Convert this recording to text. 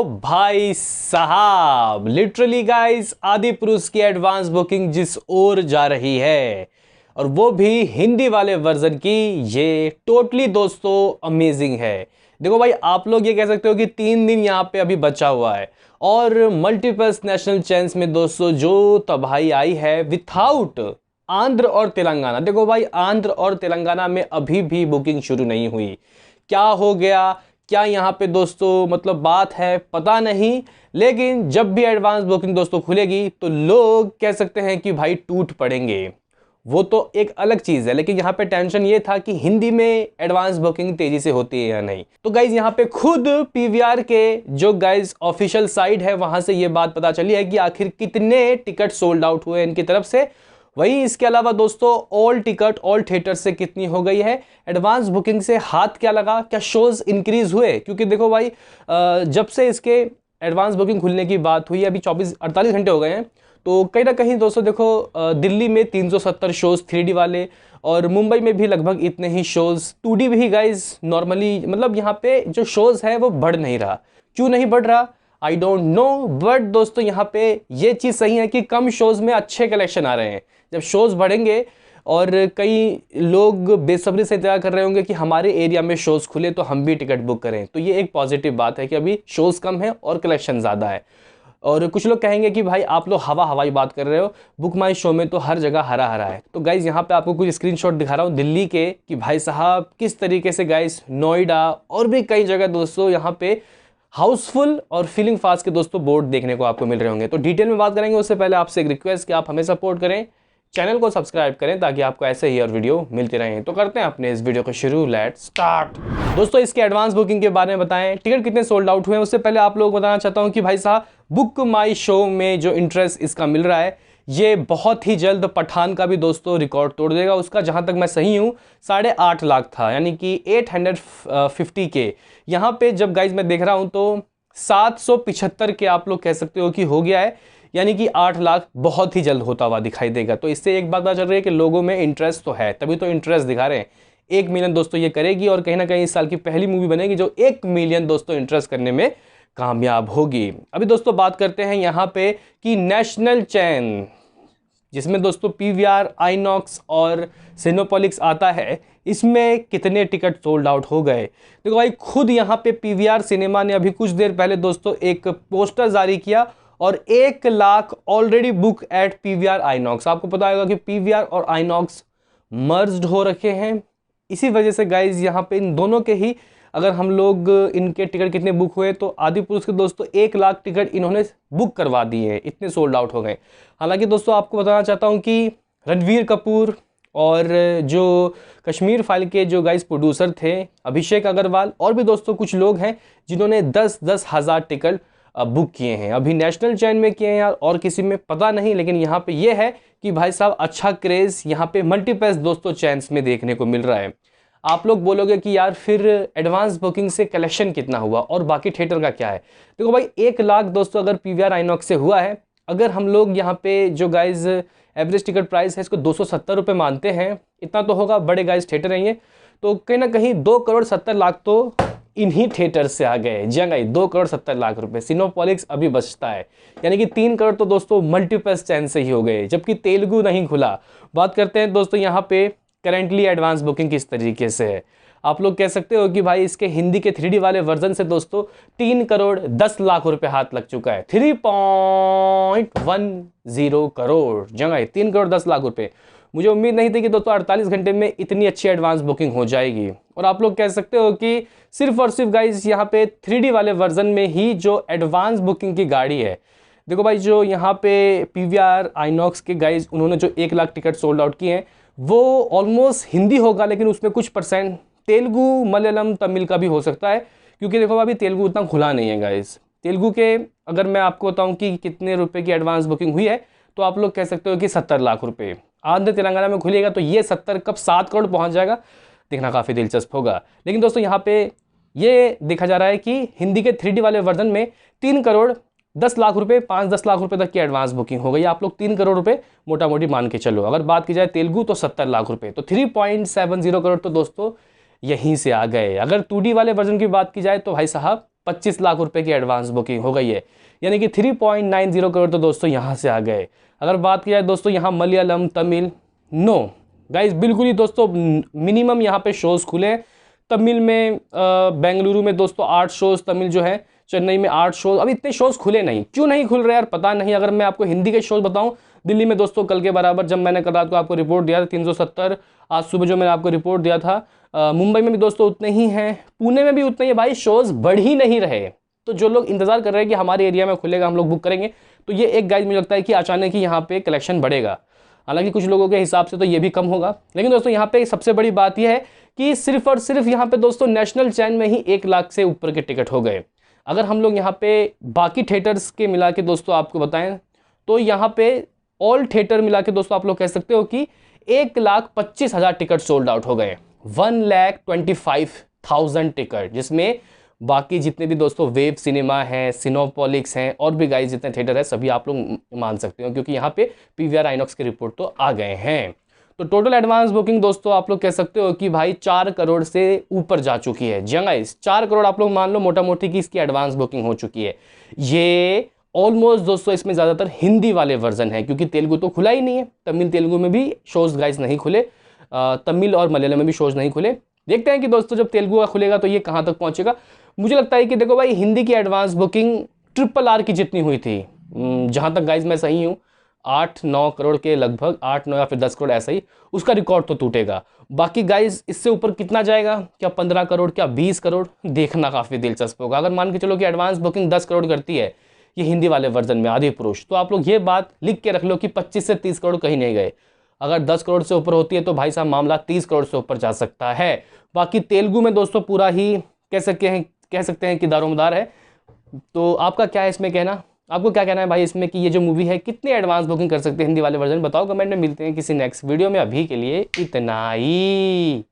भाई साहब literally guys आदि पुरुष की एडवांस बुकिंग जिस ओर जा रही है और वो भी हिंदी वाले वर्जन की, ये टोटली दोस्तों अमेजिंग है। देखो भाई, आप लोग ये कह सकते हो कि 3 दिन यहाँ पे अभी बचा हुआ है और मल्टीपल्स नेशनल चैंस में दोस्तों जो तबाही आई है विथआउट आंध्र और तेलंगाना। देखो भाई, आंध्र और तेलंगाना में अभी भी बुकिंग शुरू नहीं हुई। क्या हो गया, क्या यहाँ पे दोस्तों मतलब बात है पता नहीं, लेकिन जब भी एडवांस बुकिंग दोस्तों खुलेगी तो लोग कह सकते हैं कि भाई टूट पड़ेंगे। वो तो एक अलग चीज़ है, लेकिन यहाँ पे टेंशन ये था कि हिंदी में एडवांस बुकिंग तेजी से होती है या नहीं। तो गाइज यहाँ पे खुद पीवीआर के जो गाइज ऑफिशियल साइट है वहां से ये बात पता चली है कि आखिर कितने टिकट सोल्ड आउट हुए इनकी तरफ से। वही इसके अलावा दोस्तों ऑल टिकट ऑल थिएटर से कितनी हो गई है, एडवांस बुकिंग से हाथ क्या लगा, क्या शोज इंक्रीज हुए। क्योंकि देखो भाई, जब से इसके एडवांस बुकिंग खुलने की बात हुई अभी 48 घंटे हो गए हैं, तो कहीं ना कहीं दोस्तों देखो दिल्ली में 370 शोज 3D वाले और मुंबई में भी लगभग इतने ही शोज 2D भी गाइज नॉर्मली, मतलब यहाँ पे जो शोज है वो बढ़ नहीं रहा। क्यों नहीं बढ़ रहा आई डोंट नो, बट दोस्तों यहाँ पे ये चीज़ सही है कि कम शोज में अच्छे कलेक्शन आ रहे हैं। जब शोज बढ़ेंगे और कई लोग बेसब्री से इंतजार कर रहे होंगे कि हमारे एरिया में शोज खुले तो हम भी टिकट बुक करें, तो ये एक पॉजिटिव बात है कि अभी शोज कम है और कलेक्शन ज़्यादा है। और कुछ लोग कहेंगे कि भाई आप लोग हवाई बात कर रहे हो, बुक माई शो में तो हर जगह हरा हरा है। तो गाइज यहाँ पे आपको कुछ स्क्रीनशॉट दिखा रहा हूँ दिल्ली के कि भाई साहब किस तरीके से गाइज नोएडा और भी कई जगह दोस्तों यहाँ पे हाउसफुल और फीलिंग फास्ट के दोस्तों बोर्ड देखने को आपको मिल रहे होंगे। तो डिटेल में बात करेंगे उससे पहले आपसे एक रिक्वेस्ट कि आप हमें सपोर्ट करें, चैनल को सब्सक्राइब करें ताकि आपको ऐसे ही और वीडियो मिलती रहें। तो करते हैं अपने इस वीडियो को शुरू, लेट्स स्टार्ट। दोस्तों इसके एडवांस बुकिंग के बारे में बताएं, टिकट कितने सोल्ड आउट हुए हैं। उससे पहले आप लोगों को बताना चाहता हूं कि भाई साहब बुक माई शो में जो इंटरेस्ट इसका मिल रहा है ये बहुत ही जल्द पठान का भी दोस्तों रिकॉर्ड तोड़ देगा। उसका जहां तक मैं सही हूं 8.5 लाख था, यानी कि 850 के। यहाँ पे जब गाइज मैं देख रहा हूं तो 775 के आप लोग कह सकते हो कि हो गया है, यानी कि 8 लाख बहुत ही जल्द होता हुआ दिखाई देगा। तो इससे एक बात पता चल रही है कि लोगों में इंटरेस्ट तो है, तभी तो इंटरेस्ट दिखा रहे हैं। 1 मिलियन दोस्तों ये करेगी और कहीं ना कहीं इस साल की पहली मूवी बनेगी जो 1 मिलियन दोस्तों इंटरेस्ट करने में कामयाब होगी। अभी दोस्तों बात करते हैं यहाँ पे कि नेशनल चैन जिसमें दोस्तों पीवीआर, आइनॉक्स और सिनेपोलिक्स आता है, इसमें कितने टिकट सोल्ड आउट हो गए। देखो भाई, खुद यहाँ पे पीवीआर सिनेमा ने अभी कुछ देर पहले दोस्तों एक पोस्टर जारी किया और 1 lakh already book at PVR INOX. आपको पता होगा कि पीवीआर और आइनॉक्स मर्ज्ड हो रखे हैं, इसी वजह से गाइज यहाँ पे इन दोनों के ही अगर हम लोग इनके टिकट कितने बुक हुए तो आदि पुरुष के दोस्तों 1 लाख टिकट इन्होंने बुक करवा दिए हैं, इतने सोल्ड आउट हो गए। हालांकि दोस्तों आपको बताना चाहता हूँ कि रणवीर कपूर और जो कश्मीर फाइल के जो गाइस प्रोड्यूसर थे अभिषेक अग्रवाल और भी दोस्तों कुछ लोग हैं जिन्होंने 10-10 हज़ार टिकट बुक किए हैं। अभी नेशनल चैन में किए हैं यार, और किसी में पता नहीं, लेकिन यहाँ पे ये है कि भाई साहब अच्छा क्रेज यहाँ पे मल्टीप्लेक्स दोस्तों चैन्स में देखने को मिल रहा है। आप लोग बोलोगे कि यार फिर एडवांस बुकिंग से कलेक्शन कितना हुआ और बाकी थिएटर का क्या है। देखो भाई, 1 लाख दोस्तों अगर पीवीआर आइनॉक्स से हुआ है, अगर हम लोग यहाँ पे जो गाइज एवरेज टिकट प्राइस है इसको 270 रुपये मानते हैं, इतना तो होगा, बड़े गाइज थिएटर हैं ये, तो कहीं ना कहीं 2,70,00,000 तो इन्हीं थिएटर से आ गए। जी हाँ, 2,70,00,000 रुपये। सिनेपोलिक्स अभी बचता है, यानी कि 3 करोड़ तो दोस्तों मल्टीप्लेक्स चैन से ही हो गए, जबकि तेलुगु नहीं खुला। बात करते हैं दोस्तों यहाँ पे करेंटली एडवांस बुकिंग किस तरीके से है। आप लोग कह सकते हो कि भाई इसके हिंदी के 3D वाले वर्जन से दोस्तों 3,10,00,000 रुपये हाथ लग चुका है। 3.10 करोड़ जगह 3,10,00,000 रुपये। मुझे उम्मीद नहीं थी कि दोस्तों 48 घंटे में इतनी अच्छी एडवांस बुकिंग हो जाएगी। और आप लोग कह सकते हो कि सिर्फ और सिर्फ गाइज यहाँ पे 3D वाले वर्जन में ही जो एडवांस बुकिंग की गाड़ी है, देखो भाई जो यहाँ पे पीवीआर आइनॉक्स के गाइज उन्होंने जो 1 लाख टिकट सोल्ड आउट किए हैं वो ऑलमोस्ट हिंदी होगा, लेकिन उसमें कुछ परसेंट तेलुगु, मलयालम, तमिल का भी हो सकता है। क्योंकि देखो अभी तेलुगु उतना खुला नहीं है गाइज। तेलुगु के अगर मैं आपको बताऊं कि कितने रुपए की एडवांस बुकिंग हुई है तो आप लोग कह सकते हो कि 70 लाख रुपए। आंध्र तेलंगाना में खुलेगा तो ये 70 कब 7 करोड़ पहुंच जाएगा, देखना काफ़ी दिलचस्प होगा। लेकिन दोस्तों यहाँ पे ये देखा जा रहा है कि हिंदी के 3D वाले वर्जन में 3,10,00,000 रुपये, 5-10 लाख रुपए तक की एडवांस बुकिंग हो गई। आप लोग 3 करोड़ रुपए मोटा मोटी मान के चलो। अगर बात की जाए तेलुगु तो 70 लाख रुपए, तो 3.70 करोड़ तो दोस्तों यहीं से आ गए। अगर 2D वाले वर्जन की बात की जाए तो भाई साहब 25 लाख रुपए की एडवांस बुकिंग हो गई है, यानी कि 3.90 करोड़ तो दोस्तों यहाँ से आ गए। अगर बात की जाए दोस्तों यहाँ मलयालम, तमिल, नो गाइज बिल्कुल ही दोस्तों मिनिमम यहाँ पे शोज़ खुले। तमिल में बेंगलुरु में दोस्तों 8 शोज़, तमिल जो है चेन्नई में 8 शोज़। अब इतने शोज़ खुले नहीं, क्यों नहीं खुल रहे यार पता नहीं। अगर मैं आपको हिंदी के शोज़ बताऊं, दिल्ली में दोस्तों कल के बराबर, जब मैंने कल रात को आपको रिपोर्ट दिया था 370, आज सुबह जो मैंने आपको रिपोर्ट दिया था, मुंबई में भी दोस्तों उतने ही हैं, पुणे में भी उतने ही है। भाई शोज़ बढ़ ही नहीं रहे। तो जो लोग इंतजार कर रहे हैं कि हमारे एरिया में खुलेगा हम लोग बुक करेंगे, तो ये एक गाइज मुझे लगता है कि अचानक ही यहाँ पे कलेक्शन बढ़ेगा। हालांकि कुछ लोगों के हिसाब से तो ये भी कम होगा, लेकिन दोस्तों यहाँ पे सबसे बड़ी बात यह है कि सिर्फ और सिर्फ यहाँ पे दोस्तों नेशनल चैन में ही 1 लाख से ऊपर के टिकट हो गए। अगर हम लोग यहाँ पे बाकी थिएटर्स के मिला के दोस्तों आपको बताएं, तो यहाँ पे ऑल थिएटर मिला के दोस्तों आप लोग कह सकते हो कि 1,25,000 टिकट सोल्ड आउट हो गए। 1,25,000 टिकट, जिसमें बाकी जितने भी दोस्तों वेव सिनेमा है, सिनोपॉलिक्स हैं, और भी गाइस जितने थिएटर है सभी आप लोग मान सकते हो, क्योंकि यहाँ पे पीवीआर आइनॉक्स के रिपोर्ट तो आ गए हैं। तो टोटल एडवांस बुकिंग दोस्तों आप लोग कह सकते हो कि भाई 4 करोड़ से ऊपर जा चुकी है। जी गाइस 4 करोड़ आप लोग मान लो मोटा मोटी की इसकी एडवांस बुकिंग हो चुकी है। ये ऑलमोस्ट दोस्तों इसमें ज़्यादातर हिंदी वाले वर्जन है, क्योंकि तेलुगु तो खुला ही नहीं है। तमिल तेलुगु में भी शोज़ गाइस नहीं खुले, तमिल और मलयालम में भी शोज़ नहीं खुले। देखते हैं कि दोस्तों जब तेलुगु का खुलेगा तो ये कहाँ तक पहुँचेगा। मुझे लगता है कि देखो भाई हिंदी की एडवांस बुकिंग RRR की जितनी हुई थी, जहाँ तक गाइज मैं सही हूँ 8-9 करोड़ के लगभग, 8-9 या फिर 10 करोड़ ऐसा ही, उसका रिकॉर्ड तो टूटेगा। बाकी गाइज इससे ऊपर कितना जाएगा, क्या 15 करोड़, क्या 20 करोड़, देखना काफ़ी दिलचस्प होगा। अगर मान के चलो कि एडवांस बुकिंग 10 करोड़ करती है ये हिंदी वाले वर्जन में आदिपुरुष, तो आप लोग ये बात लिख के रख लो कि 25 से 30 करोड़ कहीं नहीं गए। अगर 10 करोड़ से ऊपर होती है तो भाई साहब मामला 30 करोड़ से ऊपर जा सकता है। बाकी तेलुगु में दोस्तों पूरा ही कह सकते हैं कि दारोमदार है। तो आपका क्या है इसमें कहना, आपको क्या कहना है भाई इसमें कि ये जो मूवी है कितने एडवांस बुकिंग कर सकते हैं हिंदी वाले वर्जन, बताओ कमेंट में। मिलते हैं किसी नेक्स्ट वीडियो में, अभी के लिए इतना ही।